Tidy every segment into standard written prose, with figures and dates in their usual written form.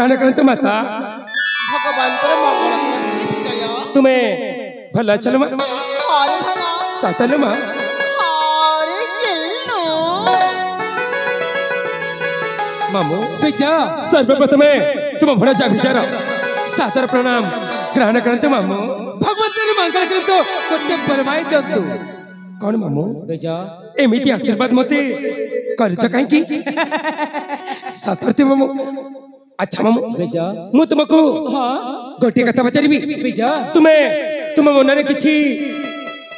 ग्रहण करते माता भगवान तर मंगल विजय तुम्हें भला चलो माँ और भला सातल माँ अरे किल्लो मामू सर्वप्रथम तुम भड़ा जा विचार सादर प्रणाम ग्रहण करते मामू भगवंतर मंगल करतो कोटे बरमाई दंतु कौन मामू बेजा एमिति आशीर्वाद मते करछ काई की सातरते मामू अच्छा मामू बेजा मु तुमको हां गोटे कथा पचारिबी बेजा तुम मनरे किछि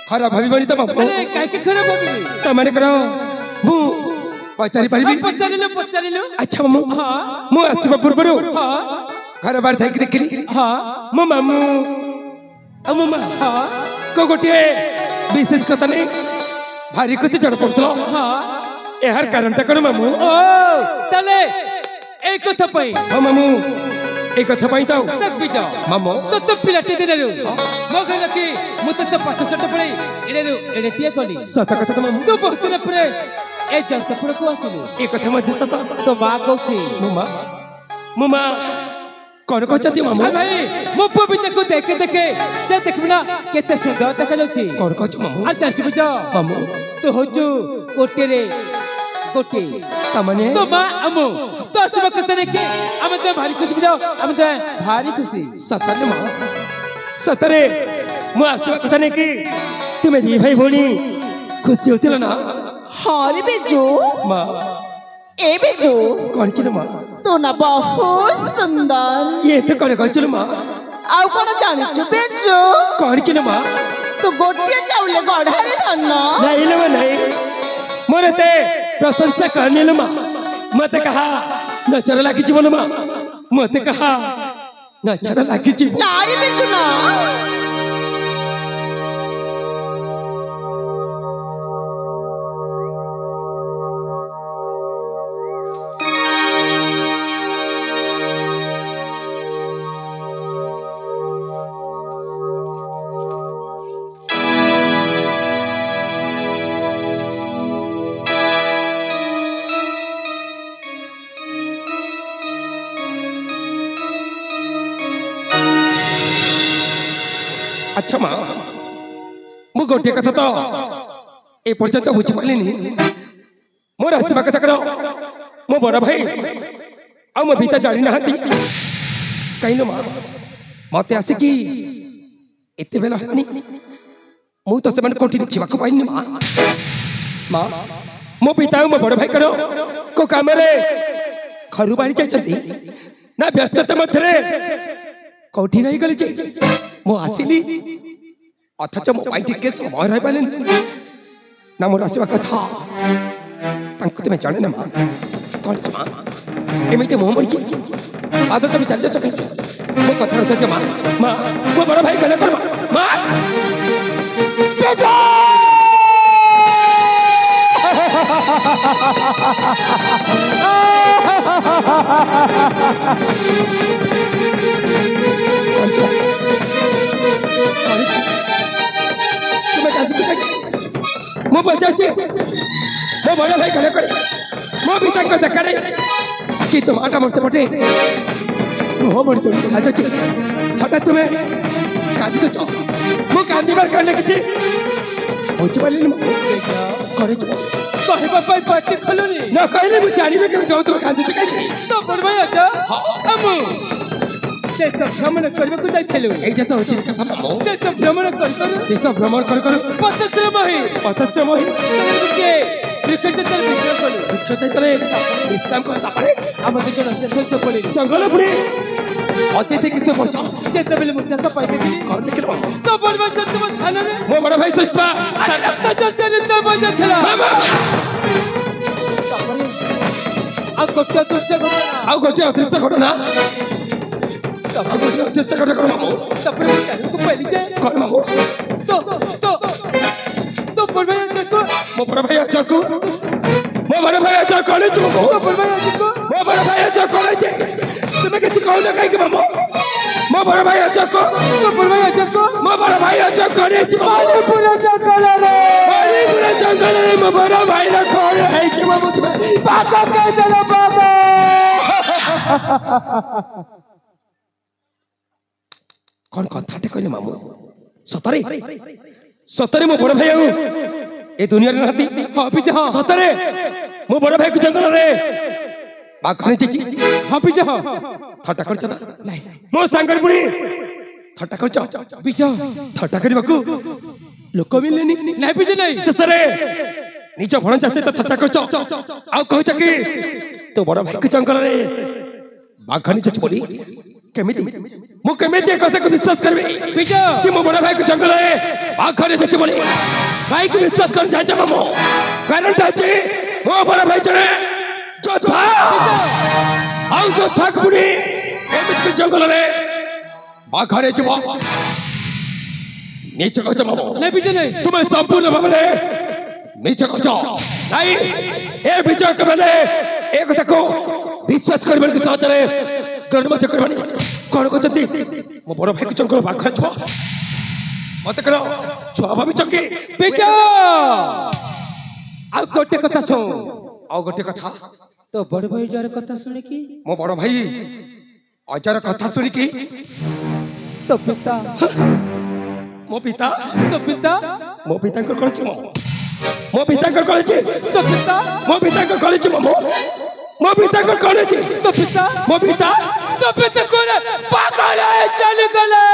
खराब भाबिबनी त मामू अरे काई के खराब भाबिबी तमाने करो मु पचारि परिबी पचारिलो अच्छा मामू हां मु आसीबा पूर्वरु हां घर बार थाई देखली हां मो मामू अम्मा हां को गोटे विशेष कथा नहीं भारी कुछ जड़ पड़तो हां एहर कारण त कण मामू ओ तले ए कथा पई ओ मामू ए कथा पई ताऊ तक बिजा मामू तो पिलाटे दिलेरु मो कहला कि मु तो पाठ सट पड़े एरेरु एरेटिया कली सत कथा त मामू तो बहुत दिन परे ए जंतपुर को आसिलु ए कथा मध्ये सत तो बा कहछि मुमा कौन कहते मामू भाई मो पवित्र को देखे से देखबिना केते सुंदर देखा जाउछि कौन कहछ मामू आ जाछि बुझा मामू तो होजु कोटे रे कोटे तमने तो मा अमु तो सब कतरे के हम तो भारी खुशी बुझा हम तो भारी खुशी सतरे मां सतरे मु आसवा कथा नहीं कि तुम्हें दी भाई भोनी खुशी होतिला ना हरे बेजो मां ए बेजो कौन चिलो मां तो ना बहुत सुंदर ये तो कौन कहछ मां आउ कोन जानि छु बेजो कौन किलो मां तो गोटिया चावले गढ़ारे धन्ना नहीं ले नहीं मोरे ते प्रशंसा करने लो मां मते कहा नचर लागी जीवन मां मते कहा नचर लागी जीवन नारी बेजो ना अच्छा मां मु गोटे कथा तो ए पर्यंत बुझी पालिनी मोर आसवा कथा करो मो बड़ भाई आ मो भीता जानी नहाती कहिनो मां मते आसे कि एते बेला हनी मु तो सेमन कोठी देखिबा को पाइनी मां मां मो पिता मो बड़ भाई करो को काम रे खरु बाड़ी जाचंती ना व्यस्तता मथरे कोठी रही गली मो आसिली अथच मो पाई टिके समय रह पाले ना मोर आसवा कथा तांको तुम जाने ना मां कौन मां एमिते मोह मरी आदर सब चल चल मो कथा रथ के मां मां मो बड़ भाई गले कर मां बेटा मो बचाचे मो बड़ा भाई गले करे मो भी तक को करे कि तुम आटा मोर से पटे हो मोर तो खाजा चे हटा तुम्हें कांदी तो चौ मो कांदी बार करने के हो चले न करे चो कहे बापा पार्टी खोलनी ना कहले मु जानी में के जाऊ तो कांदी चकाई तो बड़भाई अच्छा हमु देश भ्रमण करबे को जाइथेलु एटा तो उचित कथा मामो देश भ्रमण कर देश भ्रमण कर पतश्रम ही के वृक्षचैत्र विश्राम कलु वृक्षचैत्र विश्राम कर तापरे हम देखो देश पड़ी जंगल पुणी अतिथि किसे पहुंचा केते बेले मुद्दा तो पाई देखली कर देखलो तो बड़भाई से तुम थाना रे मो बड़ भाई सुष्पा रक्त चर्चा तो बजा खेला मामा आ गोटे दृश्य घटना आ गोटे अदृश्य घटना तब गोटे अदृश्य घटना कर मामो तपरे को पहली जे कर मामो तो बड़भाई देखो मो बड़ भाई अच्छा को मो बड़ भाई अच्छा करे छु तो बड़भाई देखो मो बड़ भाई अच्छा करे छे तुम्हें किसी कहू ना काई के मामो मो बड़ भाई अच्छा को तो बड़भाई देखो मो बड़ भाई अच्छा करे छु पानी पूरा जंगल रे पानी पूरा जंगल रे मो बड़ भाई रा करे है छु मामो तुम्हें पाका कह देला बाबा कौन कथाटे कहले मामू सतरे सतरे मो बड़ भाई ए दुनिया रे रहती हां पिता सतरे मो बड़ भाई को जंगल रे बाखने चिची हां पिता थट्टा करछ ना नहीं मो सांगर बुढ़ी थट्टा करछ पिता थट्टा करबाकू लोक मिलेनी नहीं पिता नहीं ससरे निज भणजा से तो थट्टा करछ आ कहछ कि तो बड़ भाई को जंगल रे बाखने चिची बोली केमिति मु केमिति कसे को विश्वास करबे पिता कि मो बड़ भाई को जंगल रे बाखने चिची बोली भाई को विश्वास कर जाय मामू कारण ता छै मो बड़ भाई जने जोधा आउ जोधा कुनी एमिति जंगल रे बाखरे जब नीचे कछ मामू नहीं पिता नहीं तुम्हें संपूर्ण भावने नीचे कछ नहीं ए विजय के बेले एक देखो विश्वास करबे के साथ रे ग्रहण मत करबनी कोन को जति मो बड़ भाई को जंगल बाखरे छ मत करो छुआ भाभी चकी पिता आ गोटे कथा सुन आ गोटे कथा तो बड़ भाई जार कथा सुने की मो बड़ भाई अजार कथा सुनी की तो पिता मो पिता तो पिता मो पिता को कळछि मो पिता को कळछि तो पिता मो पिता को कळछि मो पिता को कळछि तो पिता मो पिता तो पिता कोन पागल है चल गले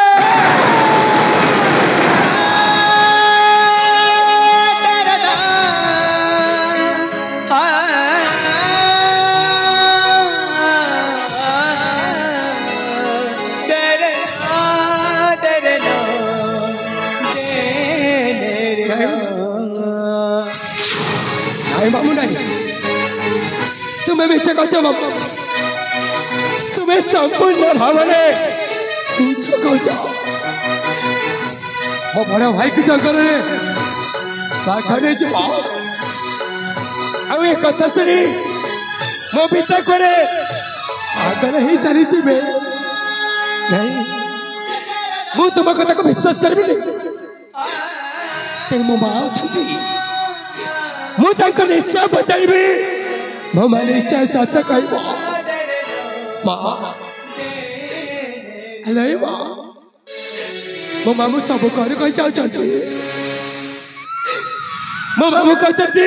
मामू नहीं तुम्हें बीचे कहो मामू तुम्हें संपूर्ण भावने बीचे कहो मो बड़ भाई की जंगल रे बाखने छ आ ए कथा सुनी मो पिता करे आगर ही चली छिबे नहीं मु तुम कथा को विश्वास करबी नहीं ते मो मां छंती मु तांको निश्चय बचाइबी मो मां निश्चय सत्य कहबो मां हेलो मां मो मामू सब कर कहि जाउ छंती मो मामू कहि छंती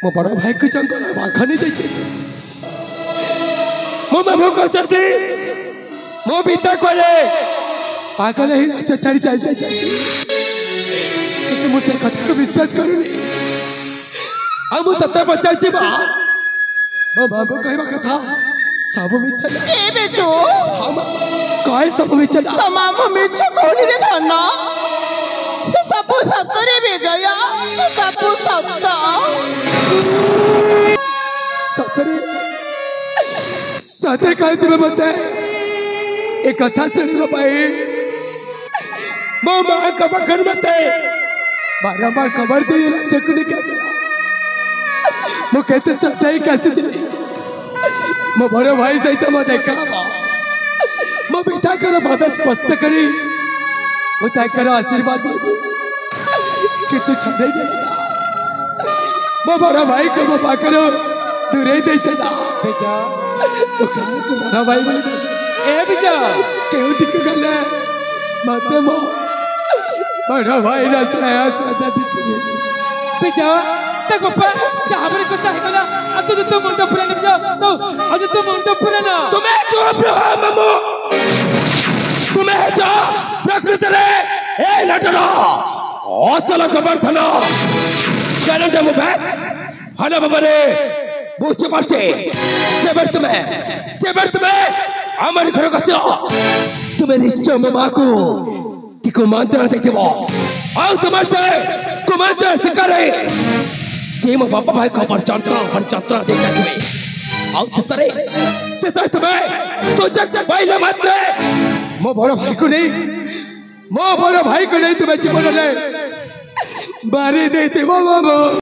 मो बड़ भाई को जंगल बाखने जाय छै मो मामू कहि छंती मो पिता कोले पागल ही राजा छाड़ी चल जाय छै किंतु मु से कथा को विश्वास करूनी आ मु तते बचाई छी बा मो बाबू कहबा कथा सब मिछ ए बेटो हम काय सब मिछ तो मामू मिछ कोनी रे धन्ना से सब सतरे विजय सब सत्य सतरे सतरे काय तुम्हें बताए एक कथा सुनी भाई मो मां का बखर बताए बारंबार खबर दी राज्य को नहीं कैसे मो कहते सत्य कैसे दिले मो बड़े भाई सहित मो देखा मो पिता कर बात स्पष्ट करी वो ताकर आशीर्वाद कि तू छड़े दे मो बड़ा भाई को मो पाकर दूरे दे चला बेटा तो कहने को बड़ा भाई बोले ए बेटा क्यों ठीक गले मते मो बड़ा भाई ना सया सदा ठीक बेटा तको पर हमरे कथा है गला अतो तो मन तो पुराना बेटा तो आज तो मन तो पुराना तुम्हें चुप रहो मामू तुम्हें जो प्रकृति रे ए नटनो असल खबर थनो जानते मो बस हला बाबारे बुझे परछे जेबर तुम्हें हमर घर कसिलो तुम्हें निश्चय मो माको तिको मंत्र देथिबो आ तुम्हार से कुमंत्र शिकारे से मो बाबा भाई खबर चंद्र दे जाइबे आ ससरे तुम्हें सोचक पहले मात्र मो बड़ भाई को नहीं तुम्हें जीवन ले बारी देते वो